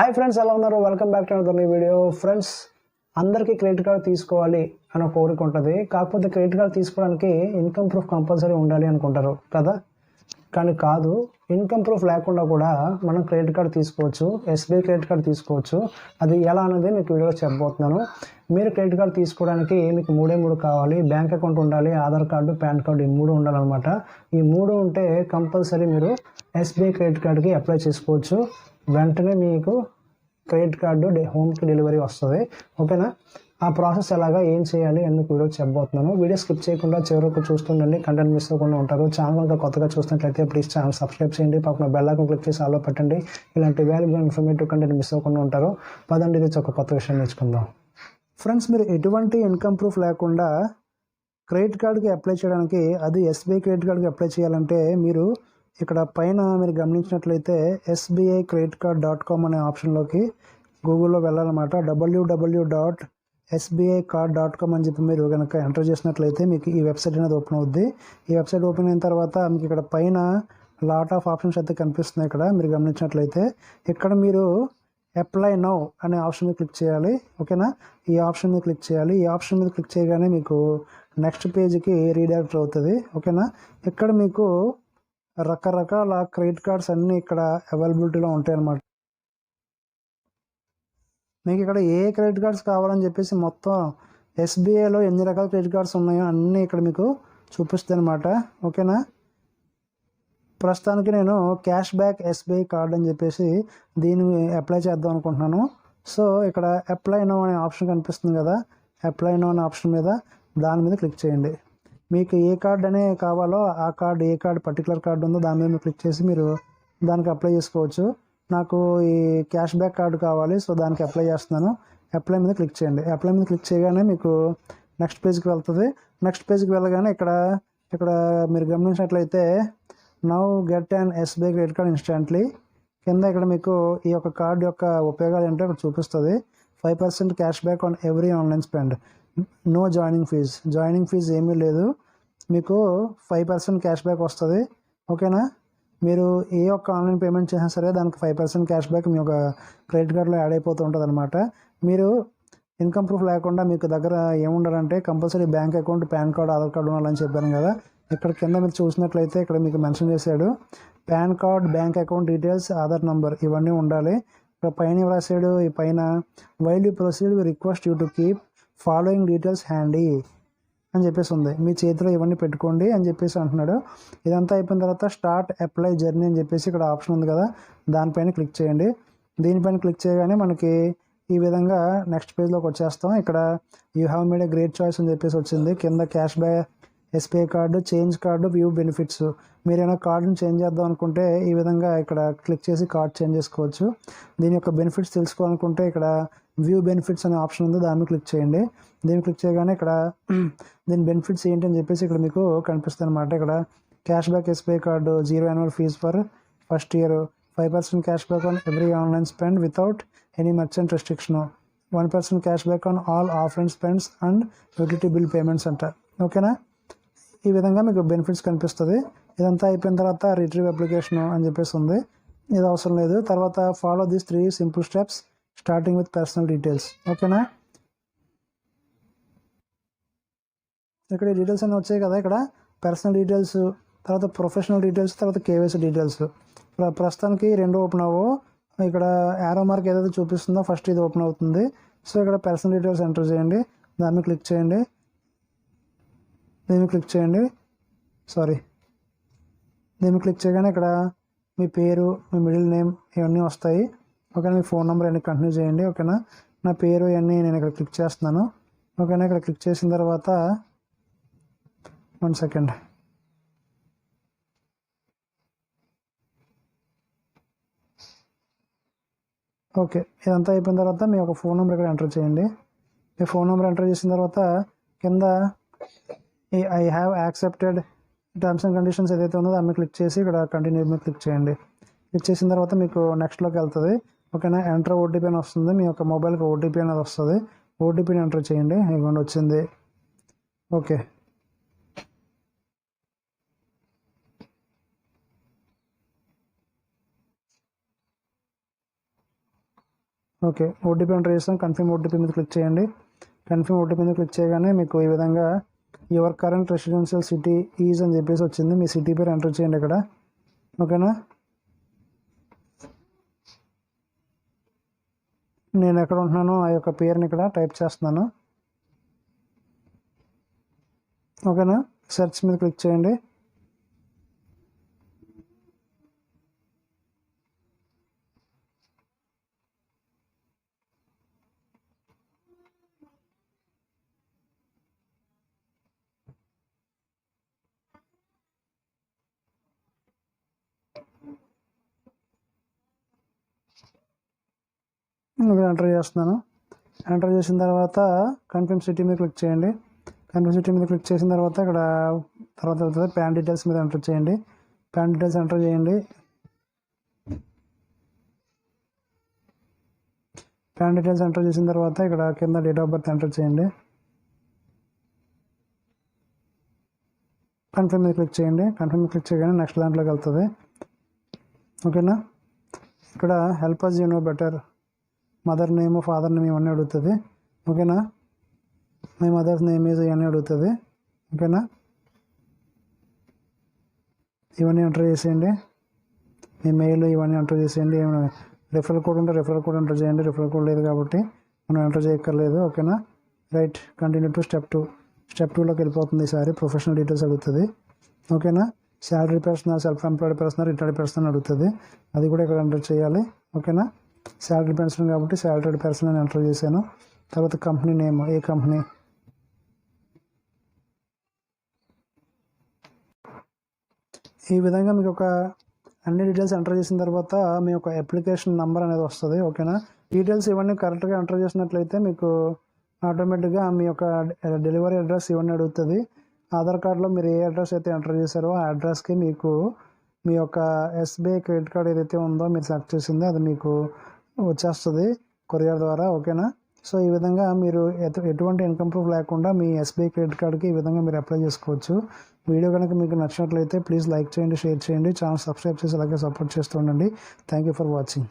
Hi friends, ఎలా ఉన్నారు? Welcome back to another video. Friends, అందరికీ క్రెడిట్ కార్డ్ తీసుకోవాలి అనే కోరిక ఉంటుంది. కాకపోతే క్రెడిట్ కార్డ్ తీసుకోవడానికి ఇన్కమ్ ప్రూఫ్ కంపల్సరీ ఉండాలి అనుకుంటారు కదా. కానీ కాదు, ఇన్కమ్ ప్రూఫ్ లేకుండా కూడా మనం క్రెడిట్ కార్డ్ తీసుకోవచ్చు. ఎస్బీఐ క్రెడిట్ కార్డ్ తీసుకోవచ్చు. అది ఎలా అనేది మీకు వీడియోలో చెప్పబోతున్నాను. మీరు క్రెడిట్ కార్డ్ తీసుకోవడానికి మీకు మూడు కావాలి. బ్యాంక్ అకౌంట్ ఉండాలి, ఆధార్ కార్డు, పాన్ కార్డు, ఈ మూడు ఉండాలన్నమాట. ఈ మూడు ఉంటే కంపల్సరీ మీరు ఎస్బీఐ క్రెడిట్ కార్డ్కి అప్లై చేసుకోవచ్చు. వెంటనే మీకు క్రెడిట్ కార్డు హోమ్కి డెలివరీ వస్తుంది. ఓకేనా? ఆ ప్రాసెస్ ఎలాగా, ఏం చేయాలి అని మీకు వీడియో చెప్పబోతున్నాను. వీడియో స్కిప్ చేయకుండా చివరకు చూస్తుండండి, కంటెంట్ మిస్ అవ్వకుండా ఉంటారు. ఛానల్ కొత్తగా చూసినట్లయితే ప్లీజ్ ఛానల్ సబ్స్క్రైబ్ చేయండి, పక్కన బెల్ ఐకాన్ క్లిక్ చేసి ఆల్లో పెట్టండి. ఇలాంటి వాల్యుబుల్ ఇన్ఫర్మేటివ్ కంటెంట్ మిస్ అవ్వకుండా ఉంటారు. పదండి, ఇది ఒక కొత్త విషయం నేర్చుకుందాం. ఫ్రెండ్స్, మీరు ఎటువంటి ఇన్కమ్ ప్రూఫ్ లేకుండా క్రెడిట్ కార్డుకి అప్లై చేయడానికి, అది ఎస్బీఐ క్రెడిట్ కార్డుకి అప్లై చేయాలంటే మీరు ఇక్కడ పైన మీరు గమనించినట్లయితే sbicreditcard.com అనే ఆప్షన్లోకి గూగుల్లో వెళ్ళాలన్నమాట. www.sbicard.com అని చెప్పి మీరు కనుక ఎంటర్ చేసినట్లయితే మీకు ఈ వెబ్సైట్ అనేది ఓపెన్ అవుద్ది. ఈ వెబ్సైట్ ఓపెన్ అయిన తర్వాత మీకు ఇక్కడ పైన లాట్ ఆఫ్ ఆప్షన్స్ అయితే కనిపిస్తున్నాయి. ఇక్కడ మీరు గమనించినట్లయితే ఇక్కడ మీరు అప్లై నౌ అనే ఆప్షన్ మీద క్లిక్ చేయాలి. ఓకేనా? ఈ ఆప్షన్ మీద క్లిక్ చేయాలి. ఈ ఆప్షన్ మీద క్లిక్ చేయగానే మీకు నెక్స్ట్ పేజ్కి రీడైరెక్ట్ అవుతుంది. ఓకేనా? ఇక్కడ మీకు రకరకాల క్రెడిట్ కార్డ్స్ అన్నీ ఇక్కడ అవైలబిలిటీలో ఉంటాయి అన్నమాట. మీకు ఇక్కడ ఏ క్రెడిట్ కార్డ్స్ కావాలని చెప్పేసి మొత్తం ఎస్బీఐలో ఎన్ని రకాల క్రెడిట్ కార్డ్స్ ఉన్నాయో అన్నీ ఇక్కడ మీకు చూపిస్తాయి అన్నమాట. ఓకేనా? ప్రస్తుతానికి నేను క్యాష్ బ్యాక్ ఎస్బీఐ కార్డ్ అని చెప్పేసి దీన్ని అప్లై చేద్దాం అనుకుంటున్నాను. సో ఇక్కడ అప్లై నో అనే ఆప్షన్ కనిపిస్తుంది కదా, అప్లై నో అనే ఆప్షన్ మీద దాని మీద క్లిక్ చేయండి. మీకు ఏ కార్డ్ అనే కావాలో ఆ కార్డ్, ఏ కార్డ్ పర్టికులర్ కార్డు ఉందో దాని మీద క్లిక్ చేసి మీరు దానికి అప్లై చేసుకోవచ్చు. నాకు ఈ క్యాష్ బ్యాక్ కార్డు కావాలి, సో దానికి అప్లై చేస్తున్నాను. అప్లై మీద క్లిక్ చేయండి. అప్లై మీద క్లిక్ చేయగానే మీకు నెక్స్ట్ పేజ్కి వెళ్తుంది. నెక్స్ట్ పేజ్కి వెళ్ళగానే ఇక్కడ మీరు గమనించినట్లయితే now get and SBI credit card instantly కింద ఇక్కడ మీకు ఈ యొక్క కార్డు యొక్క ఉపయోగాలు ఏంటో ఇక్కడ చూపిస్తుంది. 5% cash back on every online spend, no joining fees ఏమీ లేదు. మీకు 5% క్యాష్ బ్యాక్ వస్తుంది. ఓకేనా? మీరు ఏ ఒక్క ఆన్లైన్ పేమెంట్ చేసినా సరే దానికి 5% క్యాష్ బ్యాక్ మీ యొక్క క్రెడిట్ కార్డులో యాడ్ అయిపోతూ ఉంటుంది అనమాట. మీరు ఇన్కమ్ ప్రూఫ్ లేకుండా మీకు దగ్గర ఏముండాలంటే compulsory bank account, PAN card, Aadhaar card ఉండాలని చెప్పాను కదా. ఇక్కడ కింద మీరు చూసినట్లయితే ఇక్కడ మీకు మెన్షన్ చేశాడు PAN card, bank account details, Aadhaar number ఇవన్నీ ఉండాలి. ఇక్కడ పైన రాశాడు, ఈ పైన while you proceed we request you to keep following details handy అని చెప్పేసి ఉంది. మీ చేతిలో ఇవన్నీ పెట్టుకోండి అని చెప్పేసి అంటున్నాడు. ఇదంతా అయిపోయిన తర్వాత స్టార్ట్ అప్లై జర్నీ అని చెప్పేసి ఇక్కడ ఆప్షన్ ఉంది కదా, దానిపైన క్లిక్ చేయండి. దీనిపైన క్లిక్ చేయగానే మనకి ఈ విధంగా నెక్స్ట్ పేజ్లోకి వచ్చేస్తాం. ఇక్కడ you have made a great choice అని చెప్పేసి వచ్చింది. కింద cash back SBI card, change card, view benefits. మీరు ఏమైనా కార్డుని చేంజ్ చేద్దాం అనుకుంటే ఈ విధంగా ఇక్కడ క్లిక్ చేసి కార్డ్ చేంజ్ చేసుకోవచ్చు. దీని యొక్క బెనిఫిట్స్ తెలుసుకోవాలనుకుంటే ఇక్కడ వ్యూ బెనిఫిట్స్ అనే ఆప్షన్ ఉంది, దాన్ని క్లిక్ చేయండి. దీన్ని క్లిక్ చేయగానే ఇక్కడ దీని బెనిఫిట్స్ ఏంటి అని చెప్పేసి ఇక్కడ మీకు కనిపిస్తుంది అనమాట. ఇక్కడ cash back SBI card, 0 annual fees for first year, 5% cash back on every online spend without any merchant restriction, 1% cash back on all offline spends and utility bill payments అంట. ఓకేనా? ఈ విధంగా మీకు బెనిఫిట్స్ కనిపిస్తుంది. ఇదంతా అయిపోయిన తర్వాత రిట్రీవ్ అప్లికేషన్ అని చెప్పేసి ఉంది, ఇది అవసరం లేదు. తర్వాత follow these 3 simple steps starting with personal details. ఓకేనా? ఇక్కడ డీటెయిల్స్ అన్నీ వచ్చాయి కదా. ఇక్కడ పర్సనల్ డీటెయిల్స్, తర్వాత ప్రొఫెషనల్ డీటెయిల్స్, తర్వాత కేవైసీ డీటెయిల్స్. ప్రస్తుతానికి 2 ఓపెన్ అవ్వవు. ఇక్కడ యారో మార్క్ ఏదైతే చూపిస్తుందో ఫస్ట్ ఇది ఓపెన్ అవుతుంది. సో ఇక్కడ పర్సనల్ డీటెయిల్స్ ఎంటర్ చేయండి, దాన్ని క్లిక్ చేయండి. దీన్ని క్లిక్ చేయగానే ఇక్కడ మీ పేరు, మీ మిడిల్ నేమ్ ఇవన్నీ వస్తాయి. ఓకేనా? మీ ఫోన్ నెంబర్ అన్నీ కంటిన్యూ చేయండి. ఓకేనా? నా పేరు ఇవన్నీ నేను ఇక్కడ క్లిక్ చేస్తున్నాను. ఓకేనా? ఇక్కడ క్లిక్ చేసిన తర్వాత 1 సెకండ్. ఓకే, ఇదంతా అయిపోయిన తర్వాత మీ యొక్క ఫోన్ నెంబర్ ఇక్కడ ఎంటర్ చేయండి. మీ ఫోన్ నెంబర్ ఎంటర్ చేసిన తర్వాత కింద I have accepted terms and conditions ఏదైతే ఉందో దాన్ని క్లిక్ చేసి ఇక్కడ కంటిన్యూ మీద క్లిక్ చేయండి. క్లిక్ చేసిన తర్వాత మీకు నెక్స్ట్లోకి వెళ్తుంది. ఓకేనా? ఎంటర్ ఓటీపీ అని వస్తుంది, మీ యొక్క మొబైల్కి ఓటీపీ అనేది వస్తుంది. ఓటీపీని ఎంటర్ చేయండి. ఇవ్వండి, వచ్చింది. ఓకే, ఓకే, ఓటీపీ ఎంటర్ చేస్తాం. కన్ఫర్మ్ ఓటీపీ మీద క్లిక్ చేయండి. కన్ఫర్మ్ ఓటీపీ మీద క్లిక్ చేయగానే మీకు ఈ విధంగా your current residential city is అని చెప్పేసి వచ్చింది. మీ సిటీ పేరు ఎంటర్ చేయండి ఇక్కడ. ఓకేనా, నేను ఎక్కడ ఉంటున్నానో ఆ యొక్క పేరుని ఇక్కడ టైప్ చేస్తున్నాను. ఓకేనా, సెర్చ్ మీద క్లిక్ చేయండి. ఇక్కడ ఎంటర్ చేస్తున్నాను. ఎంటర్ చేసిన తర్వాత కన్ఫర్మ్ సిటీ మీద క్లిక్ చేయండి. కన్ఫర్మ్ సిటీ మీద క్లిక్ చేసిన తర్వాత ఇక్కడ తర్వాత ప్యాన్ డీటెయిల్స్ మీద ఎంటర్ చేయండి. ప్యాన్ డీటెయిల్స్ ఎంటర్ చేయండి. ప్యాన్ డీటెయిల్స్ ఎంటర్ చేసిన తర్వాత ఇక్కడ కింద డేట్ ఆఫ్ బర్త్ ఎంటర్ చేయండి. కన్ఫర్మ్ మీద క్లిక్ చేయండి. కన్ఫర్మ్ మీద క్లిక్ చేయగానే నెక్స్ట్ దాంట్లోకి వెళ్తుంది. ఓకేనా, ఇక్కడ help us you know better, mother name father name ఇవన్నీ అడుగుతుంది. ఓకేనా, మై మదర్స్ నేమ్ ఈజ్ ఇవన్నీ అడుగుతుంది. ఓకేనా, ఇవన్నీ ఎంటర్ చేసేయండి. మీ మెయిల్ ఇవన్నీ ఎంటర్ చేసేయండి. ఏమైనా రిఫరల్ కోడ్ ఉంటే రిఫరల్ కోడ్ ఎంటర్ చేయండి. రిఫరల్ కోడ్ లేదు కాబట్టి మనం ఎంటర్ చేయక్కర్లేదు. ఓకేనా, right, continue to step 2. Step 2లోకి వెళ్ళిపోతుంది. ఈసారి ప్రొఫెషనల్ డీటెయిల్స్ అడుగుతుంది. ఓకేనా, salary person, self employed person, retired person అడుగుతుంది. అది కూడా ఇక్కడ ఎంటర్ చేయాలి. ఓకేనా, శాలరీ పర్సన్ కాబట్టి శాలరీడ్ పర్సన్ అని ఎంటర్ చేశాను. తర్వాత కంపెనీ నేమ్, ఏ కంపెనీ. ఈ విధంగా మీకు ఒక అన్ని డీటెయిల్స్ ఎంటర్ చేసిన తర్వాత మీ యొక్క అప్లికేషన్ నెంబర్ అనేది వస్తుంది. ఓకేనా, డీటెయిల్స్ ఇవన్నీ కరెక్ట్గా ఎంటర్ చేసినట్లయితే మీకు ఆటోమేటిక్గా మీ యొక్క డెలివరీ అడ్రస్ ఇవన్నీ అడుగుతుంది. ఆధార్ కార్డులో మీరు ఏ అడ్రస్ అయితే ఎంటర్ చేశారో ఆ అడ్రస్కి మీకు మీ యొక్క ఎస్బీఐ క్రెడిట్ కార్డ్ ఏదైతే ఉందో మీరు సెలెక్ట్ చేసిందో అది మీకు వచ్చేస్తుంది కొరియర్ ద్వారా. ఓకేనా, సో ఈ విధంగా మీరు ఎటువంటి ఇన్కమ్ ప్రూఫ్ లేకుండా మీ ఎస్బీఐ క్రెడిట్ కార్డ్కి ఈ విధంగా మీరు అప్లై చేసుకోవచ్చు. వీడియో కనుక మీకు నచ్చినట్లయితే ప్లీజ్ లైక్ చేయండి, షేర్ చేయండి, ఛానల్ సబ్స్క్రైబ్ చేసి అలాగే సపోర్ట్ చేస్తూ ఉండండి. Thank you for watching.